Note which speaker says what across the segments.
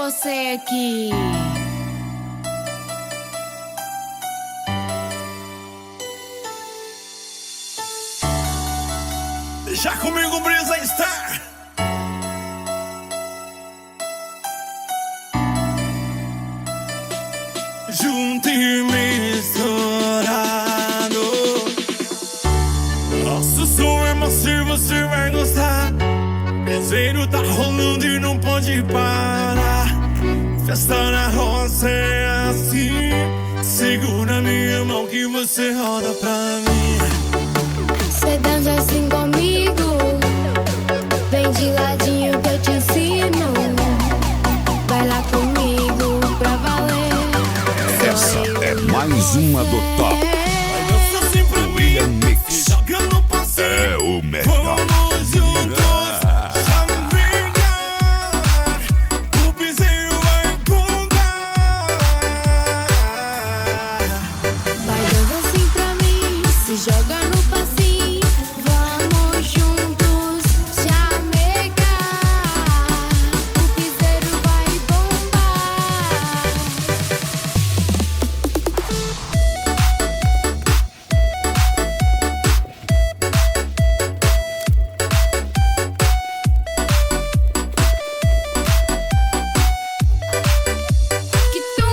Speaker 1: você aqui.
Speaker 2: Deixa comigo, brisa está. Junto e misturado. Nosso som é macio, você vai gostar. Desenho tá rolando e não pode parar. Festa na roça é assim. Segura minha mão que você roda pra mim.
Speaker 1: Cê dança assim comigo, vem de ladinho que eu te ensino. Vai lá comigo pra valer.
Speaker 3: Essa é mais uma do top.
Speaker 2: Vai dançar assim pra mim.
Speaker 3: William Mix
Speaker 2: Joga no passeio.
Speaker 3: é o melhor.
Speaker 2: Vamos juntos.
Speaker 1: Joga no passinho, vamos juntos chamegar. O piseiro vai bombar. Que tum!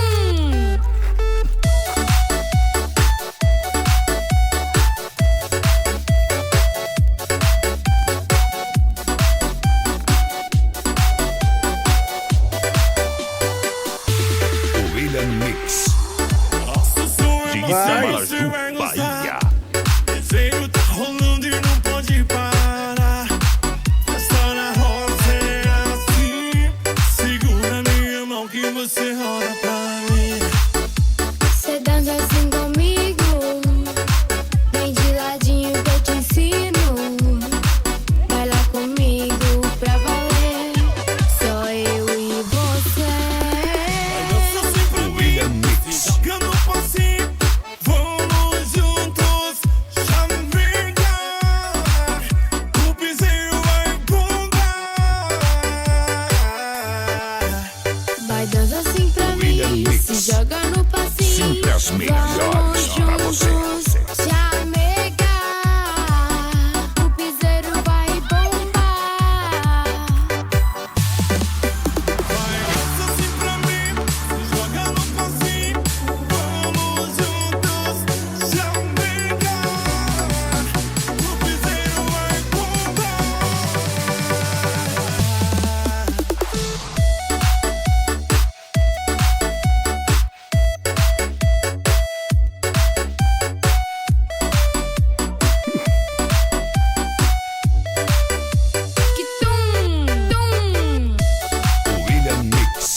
Speaker 3: Mix
Speaker 2: Nosso som é
Speaker 3: de
Speaker 2: macio,
Speaker 3: Itamar do Bahia.
Speaker 2: Desenho tá rolando e não pode parar. Festa na roça é assim. Segura minha mão que você roda pra mim.
Speaker 1: Cê dança assim comigo, vem de ladinho que eu te ensino. Vai lá comigo pra valer. Só eu e você.
Speaker 3: William Mix
Speaker 2: Joga no passinho, vamos juntos chamegar. O piseiro vai bombar.
Speaker 1: Vai dançar assim pra
Speaker 3: William
Speaker 1: mim,
Speaker 3: Mix.
Speaker 1: se joga no passinho.
Speaker 3: sempre as melhores pra você.
Speaker 1: Chamegar, o piseiro vai bombar.
Speaker 2: Vai dançar assim pra mim, se joga no passinho. Vamos juntos chamegar. O piseiro vai bombar.
Speaker 1: Que tum, tum.
Speaker 3: William Mix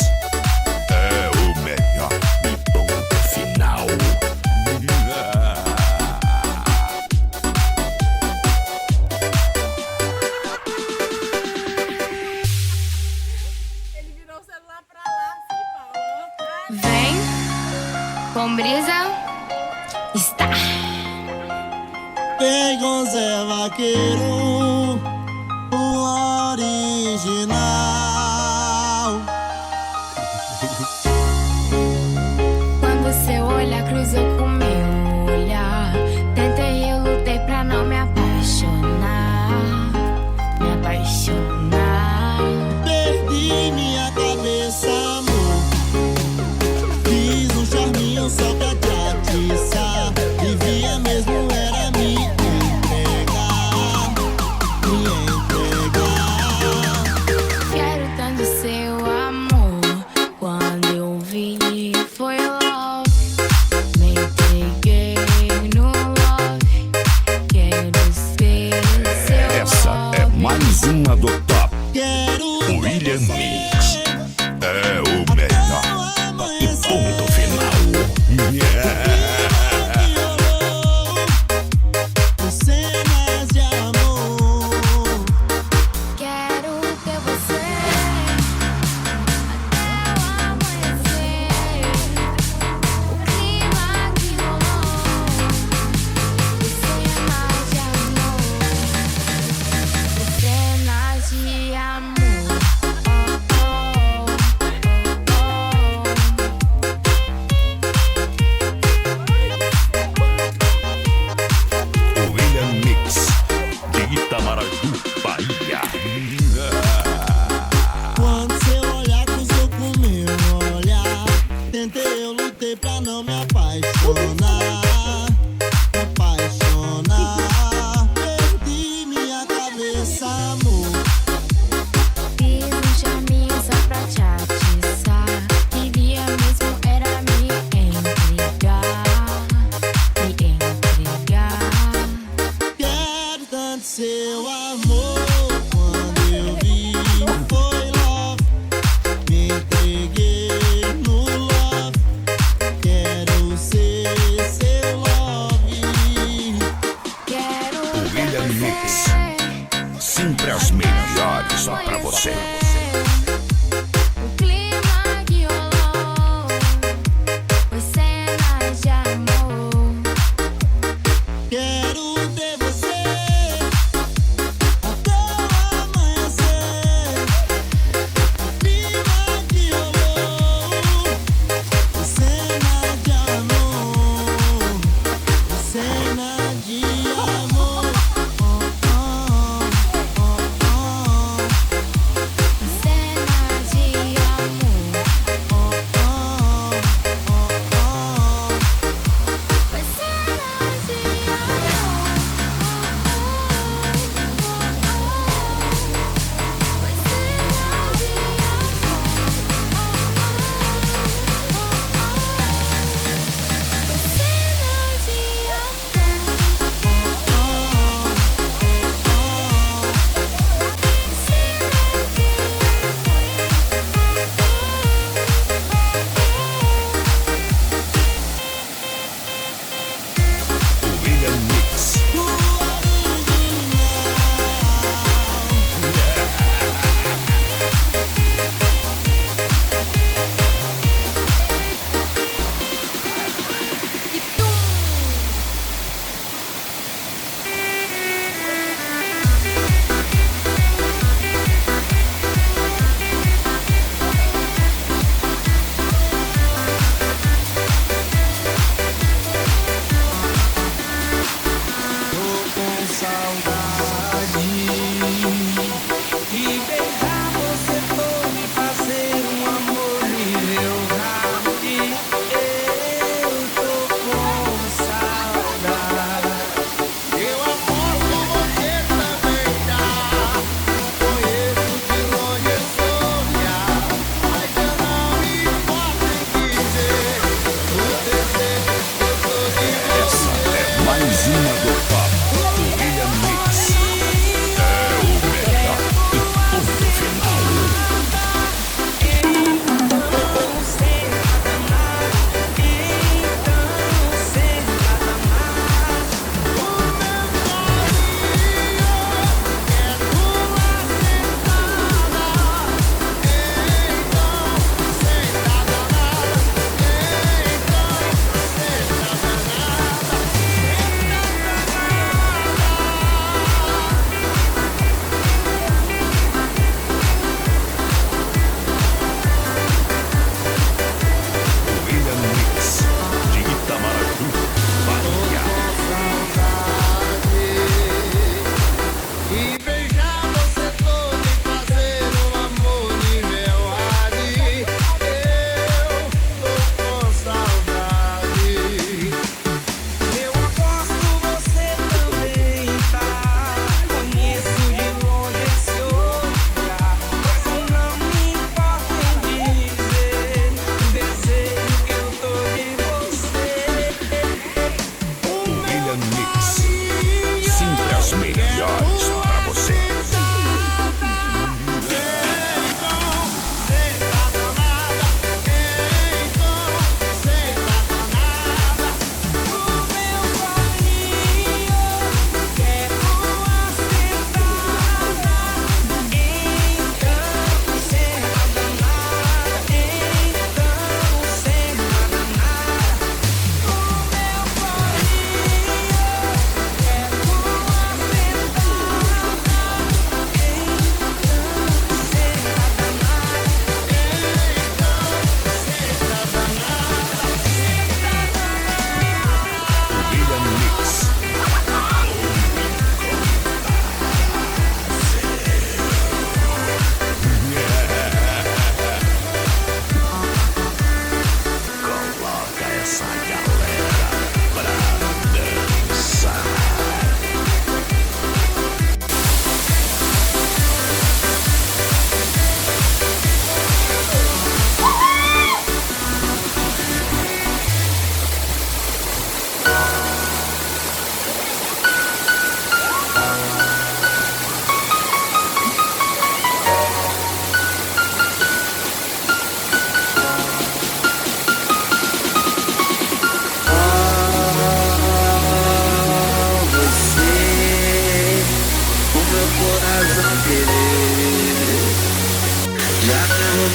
Speaker 3: é o melhor e ponto final.
Speaker 4: Ele virou o celular pra lá, assim, falou.
Speaker 1: Vem com brisa, está.
Speaker 5: Vem com Zé Vaqueiro, o original.
Speaker 1: Quando seu olhar cruzou com meu olhar, tentei e lutei pra não me apaixonar. Me apaixonar.
Speaker 5: Perdi minha cabeça, amor. Fiz um charminho só pra te atiçar. Devia mesmo era me entregar. Me entregar.
Speaker 1: Quero tanto seu amor. Quando eu vi, foi love. Me entreguei no love. Quero ser seu
Speaker 3: Essa
Speaker 1: love.
Speaker 3: é mais uma do top.
Speaker 5: Quero
Speaker 3: William Mix é o melhor e ponto final.
Speaker 5: cenas de amor.
Speaker 1: Quero ter você até o amanhecer. O clima que rolou, cenas de amor, cenas de amor. Oh, oh, oh.
Speaker 5: seu amor. Quando eu vi, foi love. Me entreguei no love. Quero ser seu love.
Speaker 1: Quero
Speaker 3: O
Speaker 1: ter
Speaker 3: William Mix.
Speaker 1: você.
Speaker 3: Sempre as melhores só pra você.
Speaker 1: O clima que rolou foi cenas de amor.
Speaker 5: Quero ter você até o amanhecer. O clima que rolou foi cena de amor. Cena de amor.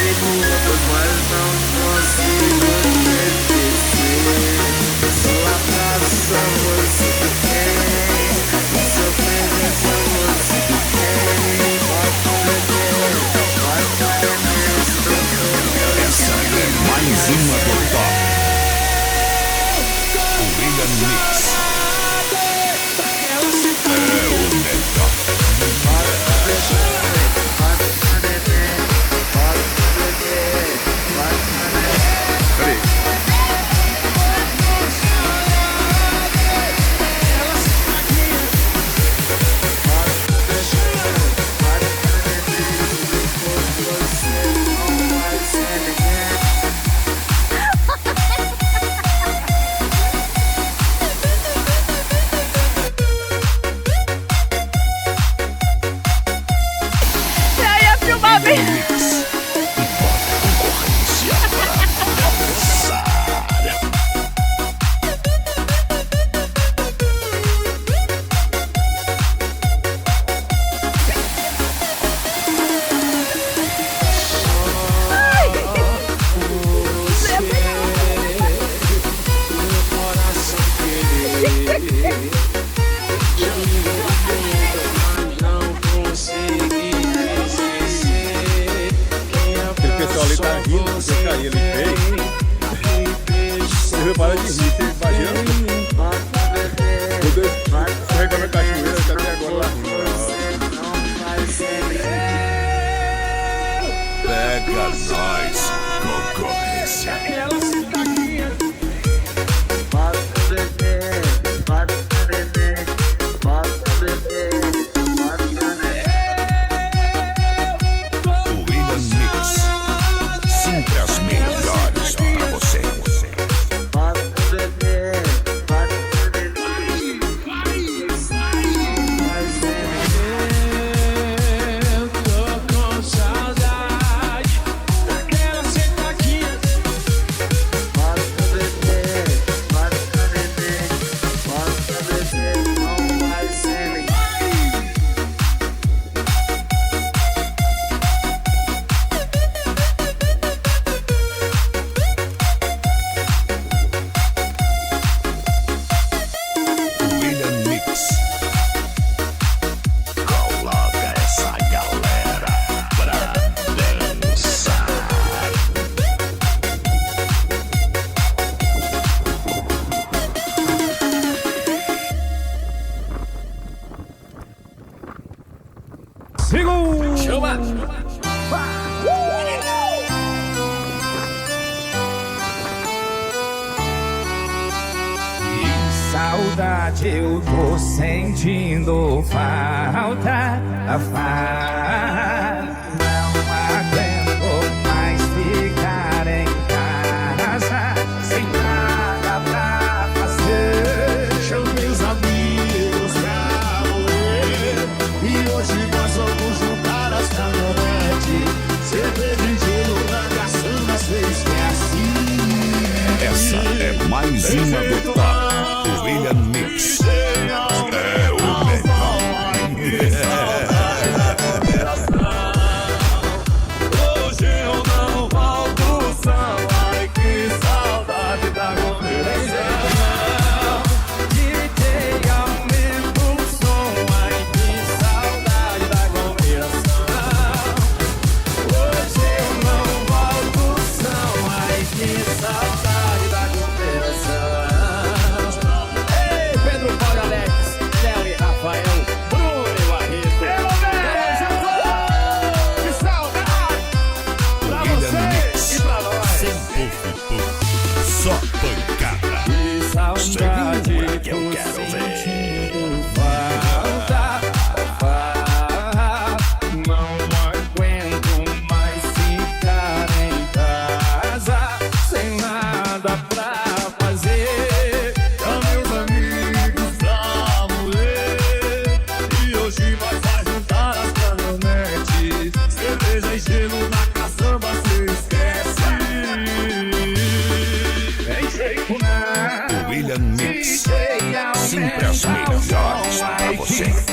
Speaker 2: perguntas, mas não consigo te esquecer. Sua abraça você tem, sua presença você tem.
Speaker 3: Essa é mais uma do top. O William Mix é o melhor.
Speaker 6: Para de rir, você imagina? Você reclama Cachoeira, tá até agora lá.
Speaker 3: Pega nós, concorrência. O William Mix, sempre as melhores pra você.
Speaker 7: Saudade, eu tô sentindo falta. Não aguento mais ficar em casa sem nada pra fazer.
Speaker 2: Chamei os amigos pra morrer e hoje nós vamos juntar as caminhonetes. Cerveja e gelo na caçamba, cê esquece.
Speaker 3: Essa é mais uma do top. O William Mix é o melhor.
Speaker 2: Hoje eu não volto são. Ai, que saudade da conversação.
Speaker 7: DJ, aumenta o som. Ai, que saudade da conversação. Hoje eu não volto são. Ai, que saudade da conversação. Ei, Pedro, Paulo, Alex, Léo e Rafael, Bruno e Barreto. Que saudade pra
Speaker 3: William Mix,
Speaker 7: você e pra nós.
Speaker 3: sem só pancada.
Speaker 7: Que saudade
Speaker 3: que eu quero ver.
Speaker 7: falta. Não aguento mais ficar em casa sem nada pra fazer.
Speaker 2: Chamei os amigos pra morrer e hoje nós vai juntar as caminhonetes. Cerveja e gelo na caçamba, cê esquece.
Speaker 7: Tem jeito não.
Speaker 3: O William Mix,
Speaker 7: DJ,
Speaker 3: sempre as melhores pra você.